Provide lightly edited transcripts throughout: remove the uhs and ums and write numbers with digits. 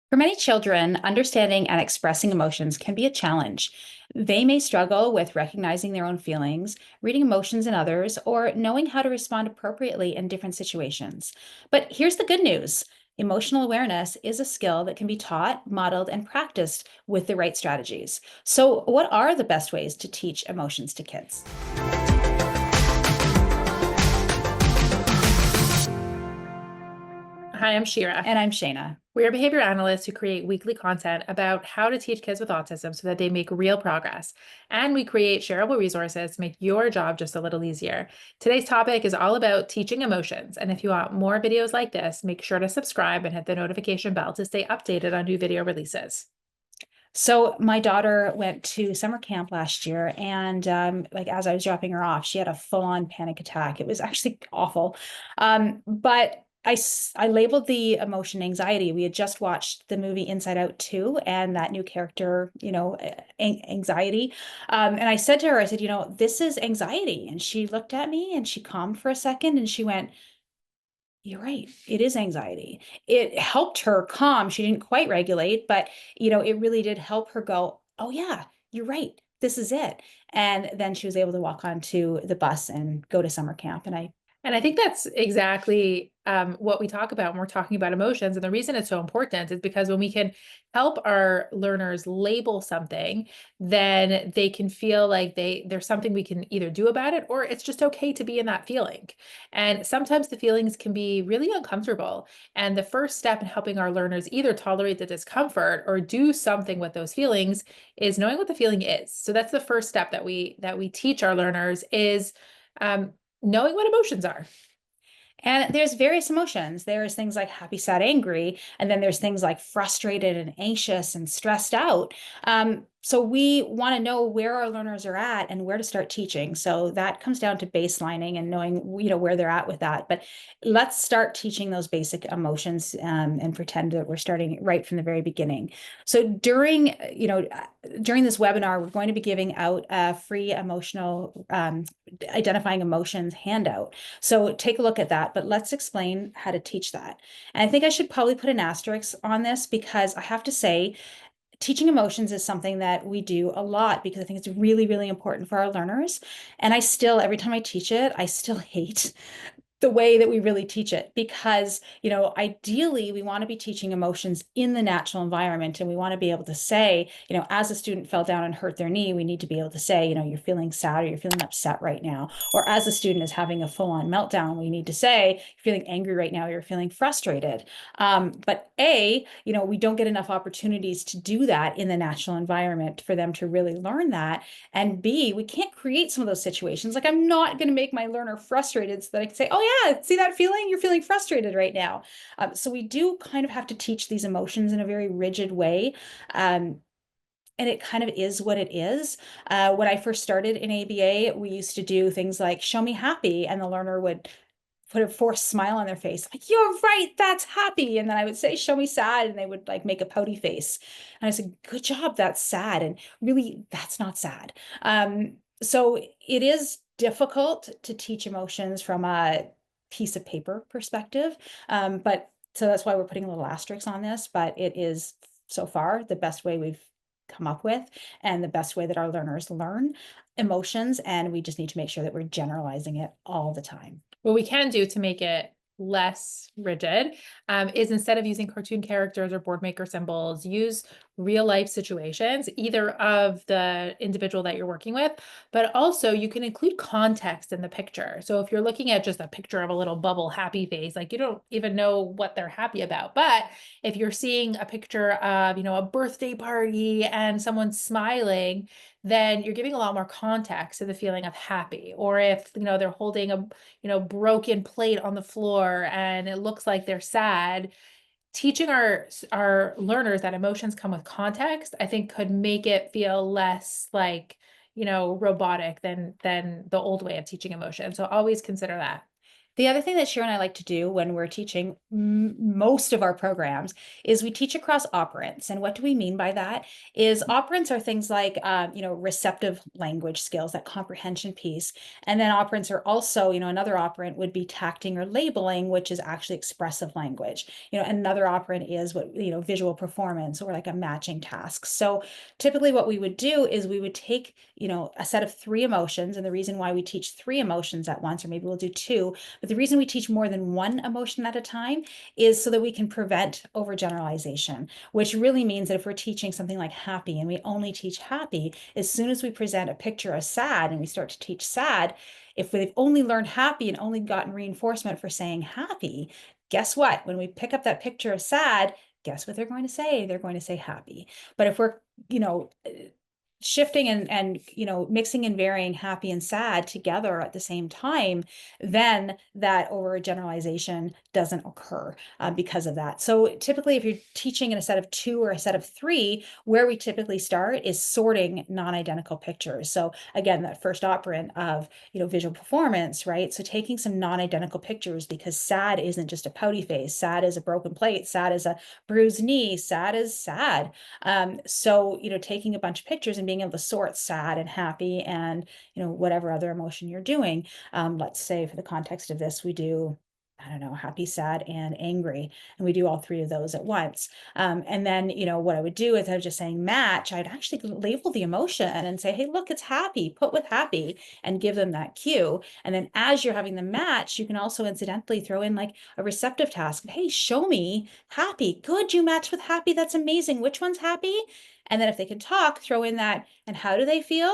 For many children, understanding and expressing emotions can be a challenge. They may struggle with recognizing their own feelings, reading emotions in others, or knowing how to respond appropriately in different situations. But here's the good news. Emotional awareness is a skill that can be taught, modeled, and practiced with the right strategies. So, what are the best ways to teach emotions to kids? Hi, I'm Shira. And I'm Shayna. We are behavior analysts who create weekly content about how to teach kids with autism so that they make real progress. And we create shareable resources to make your job just a little easier. Today's topic is all about teaching emotions. And if you want more videos like this, make sure to subscribe and hit the notification bell to stay updated on new video releases. So my daughter went to summer camp last year, and like as I was dropping her off, she had a full-on panic attack. It was actually awful. But I labeled the emotion anxiety. We had just watched the movie Inside Out 2 and that new character, anxiety. And I said to her, I said, this is anxiety. And she looked at me and she calmed for a second and she went, you're right. It is anxiety. It helped her calm. She didn't quite regulate, but it really did help her go, oh yeah, you're right. This is it. And then she was able to walk onto the bus and go to summer camp. And I think that's exactly what we talk about when we're talking about emotions. And the reason it's so important is because when we can help our learners label something, then they can feel like there's something we can either do about it, or it's just okay to be in that feeling. And sometimes the feelings can be really uncomfortable. And the first step in helping our learners either tolerate the discomfort or do something with those feelings is knowing what the feeling is. So that's the first step that we teach our learners is um, knowing what emotions are. And there's various emotions. There's things like happy, sad, angry, and then there's things like frustrated and anxious and stressed out. So we want to know where our learners are at and where to start teaching. So that comes down to baselining and knowing, where they're at with that. But let's start teaching those basic emotions and pretend that we're starting right from the very beginning. So during this webinar, we're going to be giving out a free emotional identifying emotions handout. So take a look at that, but let's explain how to teach that. And I think I should probably put an asterisk on this because I have to say, teaching emotions is something that we do a lot because I think it's really, really important for our learners. And every time I teach it, I still hate the way that we really teach it because ideally we want to be teaching emotions in the natural environment, and we want to be able to say, as a student fell down and hurt their knee, we need to be able to say, you're feeling sad or you're feeling upset right now. Or as a student is having a full-on meltdown, we need to say, you're feeling angry right now, you're feeling frustrated. But we don't get enough opportunities to do that in the natural environment for them to really learn that. And B, we can't create some of those situations. Like, I'm not going to make my learner frustrated so that I can say, oh yeah, see that feeling? You're feeling frustrated right now. So we do kind of have to teach these emotions in a very rigid way. And it kind of is what it is. When I first started in ABA, we used to do things like show me happy, and the learner would put a forced smile on their face, like, you're right, that's happy. And then I would say, show me sad, and they would like make a pouty face. And I said, good job, that's sad. And really, that's not sad. So it is difficult to teach emotions from a piece of paper perspective. But so that's why we're putting a little asterisk on this, but it is so far the best way we've come up with and the best way that our learners learn emotions. And we just need to make sure that we're generalizing it all the time. What we can do to make it less rigid is instead of using cartoon characters or board maker symbols, use real life situations, either of the individual that you're working with, but also you can include context in the picture. So if you're looking at just a picture of a little bubble happy face, like you don't even know what they're happy about. But if you're seeing a picture of, a birthday party and someone's smiling, then you're giving a lot more context to the feeling of happy. Or if, they're holding a, broken plate on the floor and it looks like they're sad, teaching our learners that emotions come with context, I think could make it feel less like, robotic than the old way of teaching emotion. So always consider that. The other thing that Sharon and I like to do when we're teaching most of our programs is we teach across operants. And what do we mean by that? Is operants are things like, receptive language skills, that comprehension piece. And then operants are also, another operant would be tacting or labeling, which is actually expressive language. Another operant is what, visual performance or like a matching task. So typically what we would do is we would take, a set of three emotions. And the reason why we teach three emotions at once, or maybe we'll do two, but the reason we teach more than one emotion at a time is so that we can prevent overgeneralization, which really means that if we're teaching something like happy and we only teach happy, as soon as we present a picture of sad and we start to teach sad, if they've only learned happy and only gotten reinforcement for saying happy, guess what? When we pick up that picture of sad, guess what they're going to say? They're going to say happy. But if we're, shifting and mixing and varying happy and sad together at the same time, then that overgeneralization doesn't occur because of that. So typically if you're teaching in a set of two or a set of three, where we typically start is sorting non-identical pictures. So again, that first operant of visual performance, right? So taking some non-identical pictures, because sad isn't just a pouty face, sad is a broken plate, sad is a bruised knee, sad is sad. So, taking a bunch of pictures and being able to sort sad and happy and, whatever other emotion you're doing. Let's say for the context of this, we do, I don't know, happy, sad, and angry. And we do all three of those at once. And then, what I would do is I was just saying match, I'd actually label the emotion and say, hey, look, it's happy, put with happy, and give them that cue. And then as you're having them match, you can also incidentally throw in like a receptive task. Hey, show me happy. Good, you match with happy. That's amazing. Which one's happy? And then if they can talk, throw in that, and how do they feel?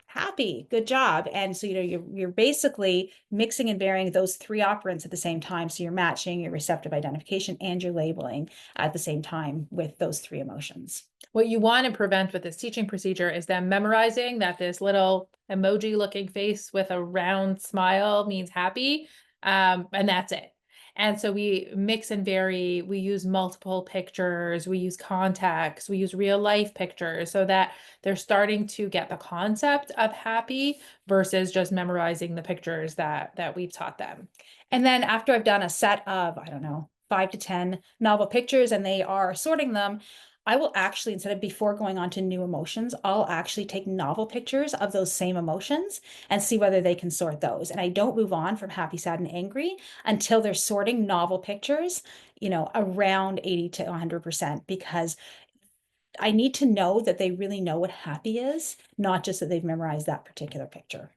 Happy, good job. And so, you're basically mixing and varying those three operants at the same time. So you're matching your receptive identification and your labeling at the same time with those three emotions. What you want to prevent with this teaching procedure is them memorizing that this little emoji looking face with a round smile means happy. And that's it. And so we mix and vary, we use multiple pictures, we use context, we use real life pictures so that they're starting to get the concept of happy versus just memorizing the pictures that we've taught them. And then after I've done a set of, I don't know, 5 to 10 novel pictures and they are sorting them, I will actually, instead of before going on to new emotions, I'll actually take novel pictures of those same emotions and see whether they can sort those. And I don't move on from happy, sad, and angry until they're sorting novel pictures, around 80 to 100%, because I need to know that they really know what happy is, not just that they've memorized that particular picture.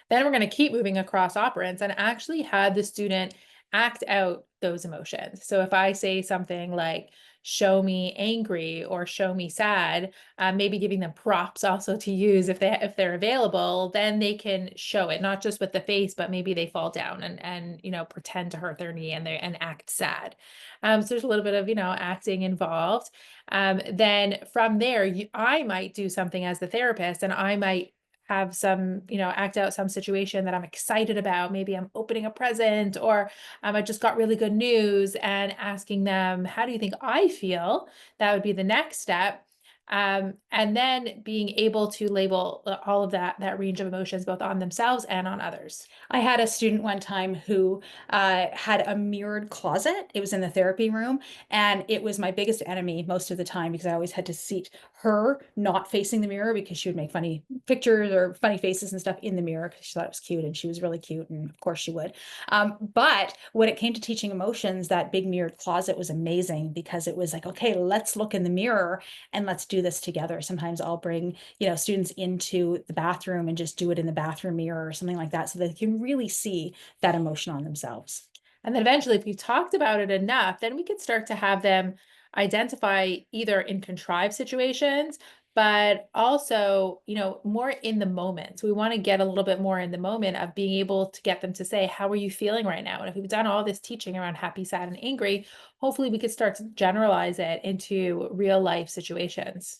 Then we're going to keep moving across operants and actually have the student act out those emotions. So if I say something like, show me angry or show me sad, maybe giving them props also to use if they're available, then they can show it, not just with the face, but maybe they fall down and pretend to hurt their knee and act sad. So there's a little bit of acting involved. Then from there, I might do something as the therapist, and I might have some, act out some situation that I'm excited about. Maybe I'm opening a present or I just got really good news and asking them, how do you think I feel? That would be the next step. And then being able to label all of that range of emotions, both on themselves and on others. I had a student one time who had a mirrored closet. It was in the therapy room, and it was my biggest enemy most of the time because I always had to seat her not facing the mirror because she would make funny pictures or funny faces and stuff in the mirror because she thought it was cute, and she was really cute, and of course she would. But when it came to teaching emotions, that big mirrored closet was amazing because it was like, okay, let's look in the mirror and let's do this together. Sometimes I'll bring, students into the bathroom and just do it in the bathroom mirror or something like that so they can really see that emotion on themselves. And then eventually, if you talked about it enough, then we could start to have them identify either in contrived situations, but also, more in the moment. So we want to get a little bit more in the moment of being able to get them to say, how are you feeling right now? And if we've done all this teaching around happy, sad, and angry, hopefully we could start to generalize it into real life situations.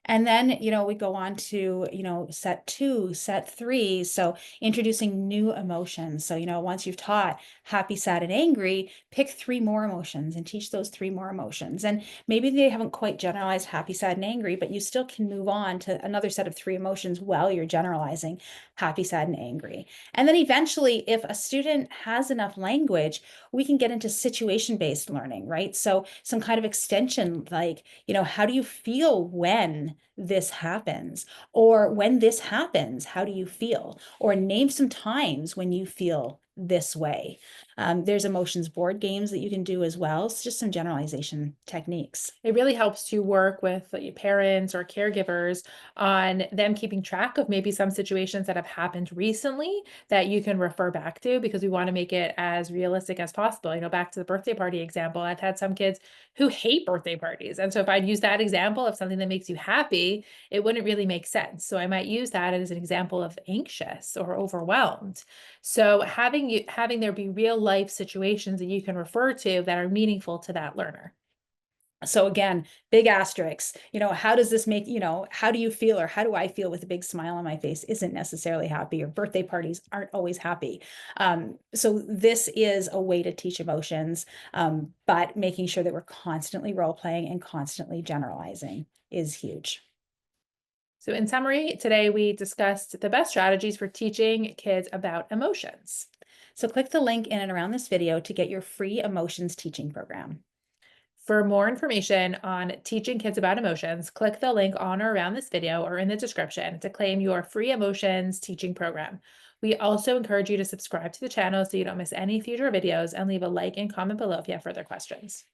And then, we go on to, set two, set three. So introducing new emotions. So, once you've taught happy, sad, and angry, pick three more emotions and teach those three more emotions. And maybe they haven't quite generalized happy, sad, and angry, but you still can move on to another set of three emotions while you're generalizing happy, sad, and angry. And then eventually, if a student has enough language, we can get into situation-based learning, right? So some kind of extension, like, how do you feel when this happens? Or when this happens, how do you feel? Or name some times when you feel this way. There's emotions board games that you can do as well. It's just some generalization techniques. It really helps to work with like, parents or caregivers on them keeping track of maybe some situations that have happened recently that you can refer back to, because we want to make it as realistic as possible. Back to the birthday party example, I've had some kids who hate birthday parties. And so if I'd use that example of something that makes you happy, it wouldn't really make sense. So I might use that as an example of anxious or overwhelmed. So having there be real life situations that you can refer to that are meaningful to that learner. So again, big asterisks, how does this make, how do you feel, or how do I feel with a big smile on my face isn't necessarily happy, or birthday parties aren't always happy. So this is a way to teach emotions, but making sure that we're constantly role playing and constantly generalizing is huge. So in summary, today we discussed the best strategies for teaching kids about emotions. So click the link in and around this video to get your free emotions teaching program. For more information on teaching kids about emotions, click the link on or around this video or in the description to claim your free emotions teaching program. We also encourage you to subscribe to the channel so you don't miss any future videos, and leave a like and comment below if you have further questions.